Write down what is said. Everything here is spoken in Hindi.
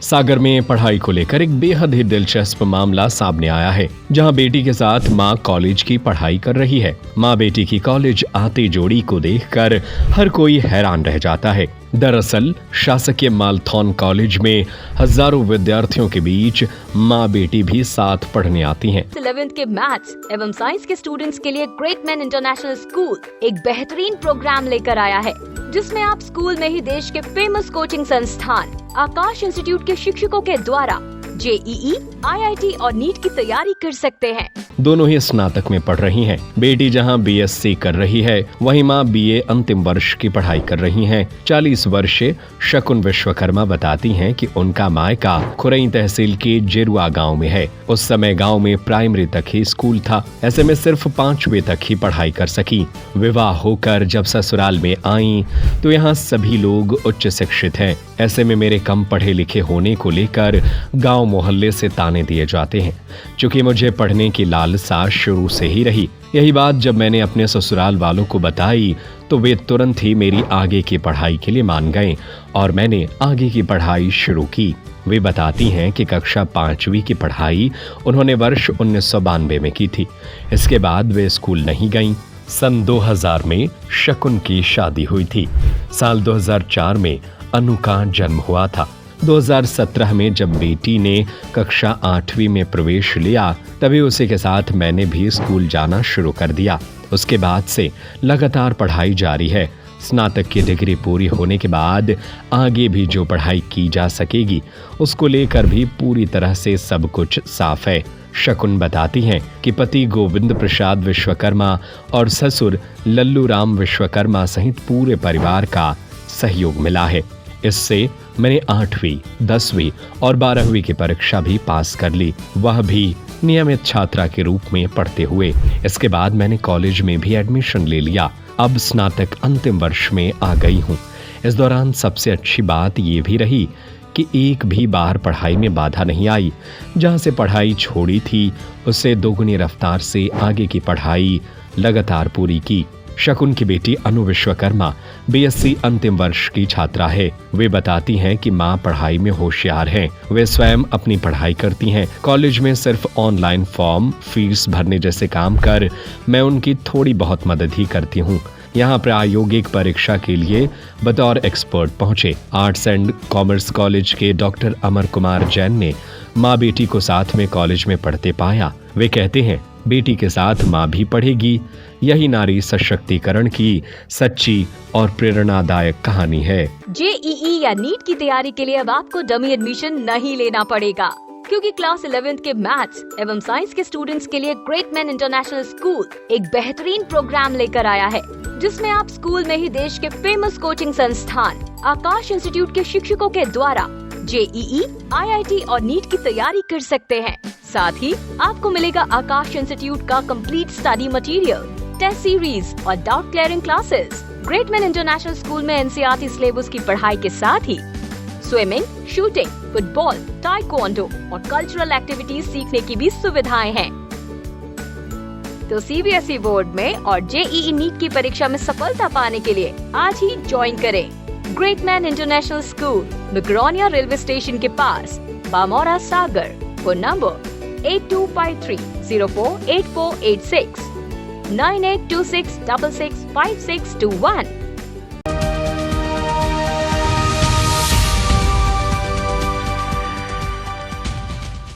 सागर में पढ़ाई को लेकर एक बेहद ही दिलचस्प मामला सामने आया है, जहां बेटी के साथ मां कॉलेज की पढ़ाई कर रही है। मां बेटी की कॉलेज आते जोड़ी को देखकर हर कोई हैरान रह जाता है। दरअसल शासकीय मालथौन कॉलेज में हजारों विद्यार्थियों के बीच मां बेटी भी साथ पढ़ने आती हैं। 11th के मैथ्स एवं साइंस के स्टूडेंट्स के लिए ग्रेट मैन इंटरनेशनल स्कूल एक बेहतरीन प्रोग्राम लेकर आया है, जिसमें आप स्कूल में ही देश के फेमस कोचिंग संस्थान आकाश इंस्टीट्यूट के शिक्षकों के द्वारा JEE, IIT और नीट की तैयारी कर सकते हैं। दोनों ही स्नातक में पढ़ रही हैं। बेटी जहां BSc कर रही है, वहीं मां BA अंतिम वर्ष की पढ़ाई कर रही हैं। 40 वर्षीय शकुन विश्वकर्मा बताती हैं कि उनका मायका खुरई तहसील के जेरुआ गांव में है। उस समय गांव में प्राइमरी तक ही स्कूल था। ऐसे में सिर्फ 5वीं तक ही पढ़ाई कर सकी। विवाह होकर जब ससुराल में आई तो यहाँ सभी लोग उच्च शिक्षित हैं। ऐसे में मेरे कम पढ़े लिखे होने को लेकर गांव मोहल्ले से ताने दिए जाते हैं। चूंकि मुझे पढ़ने की लालसा शुरू से ही रही, यही बात जब मैंने अपने ससुराल वालों को बताई तो वे तुरंत ही मेरी आगे की पढ़ाई के लिए मान गए और मैंने आगे की पढ़ाई शुरू की। वे बताती हैं कि कक्षा 5वीं की पढ़ाई उन्होंने वर्ष 1992 में की थी। इसके बाद वे स्कूल नहीं गईं। सन 2000 में शकुन की शादी हुई थी। साल 2004 में अनु का जन्म हुआ था। 2017 में जब बेटी ने कक्षा 8वीं में प्रवेश लिया, तभी उसी के साथ मैंने भी स्कूल जाना शुरू कर दिया। उसके बाद से लगातार पढ़ाई जारी है। स्नातक की डिग्री पूरी होने के बाद आगे भी जो पढ़ाई की जा सकेगी, उसको लेकर भी पूरी तरह से सब कुछ साफ है। शकुन बताती हैं कि पति गोविंद प्रसाद विश्वकर्मा और ससुर लल्लू राम विश्वकर्मा सहित पूरे परिवार का सहयोग मिला है। इससे मैंने 8वीं, 10वीं और 12वीं की परीक्षा भी पास कर ली, वह भी नियमित छात्रा के रूप में पढ़ते हुए। इसके बाद मैंने कॉलेज में भी एडमिशन ले लिया। अब स्नातक अंतिम वर्ष में आ गई हूँ। इस दौरान सबसे अच्छी बात ये भी रही कि एक भी बार पढ़ाई में बाधा नहीं आई। जहाँ से पढ़ाई छोड़ी थी, उससे दोगुनी रफ्तार से आगे की पढ़ाई लगातार पूरी की। शकुन की बेटी अनु विश्वकर्मा BSc अंतिम वर्ष की छात्रा है। वे बताती हैं कि मां पढ़ाई में होशियार हैं। वे स्वयं अपनी पढ़ाई करती हैं। कॉलेज में सिर्फ ऑनलाइन फॉर्म, फीस भरने जैसे काम कर मैं उनकी थोड़ी बहुत मदद ही करती हूँ। यहाँ प्रायोगिक परीक्षा के लिए बतौर एक्सपर्ट पहुंचे। आर्ट्स एंड कॉमर्स कॉलेज के डॉक्टर अमर कुमार जैन ने माँ बेटी को साथ में कॉलेज में पढ़ते पाया। वे कहते हैं, बेटी के साथ माँ भी पढ़ेगी। यही नारी सशक्तिकरण की सच्ची और प्रेरणादायक कहानी है। JEE या नीट की तैयारी के लिए अब आपको डमी एडमिशन नहीं लेना पड़ेगा, क्योंकि क्लास 11th के मैथ्स एवं साइंस के स्टूडेंट्स के लिए ग्रेट मैन इंटरनेशनल स्कूल एक बेहतरीन प्रोग्राम लेकर आया है, जिसमें आप स्कूल में ही देश के फेमस कोचिंग संस्थान आकाश इंस्टीट्यूट के शिक्षकों के द्वारा JEE, IIT और नीट की तैयारी कर सकते हैं। साथ ही आपको मिलेगा आकाश इंस्टीट्यूट का complete study material, test series और doubt clearing classes. Great man international school में NCERT सिलेबस की पढ़ाई के साथ ही स्विमिंग, शूटिंग, फुटबॉल, ताइक्वांडो और कल्चरल एक्टिविटीज सीखने की भी सुविधाएं हैं। तो CBSE बोर्ड में और JEE नीट की परीक्षा में सफलता पाने के लिए आज ही ज्वाइन करें great man international school, Makronia railway station के पास, बामोरा, सागर। Phone number 8253048486, 9826665621।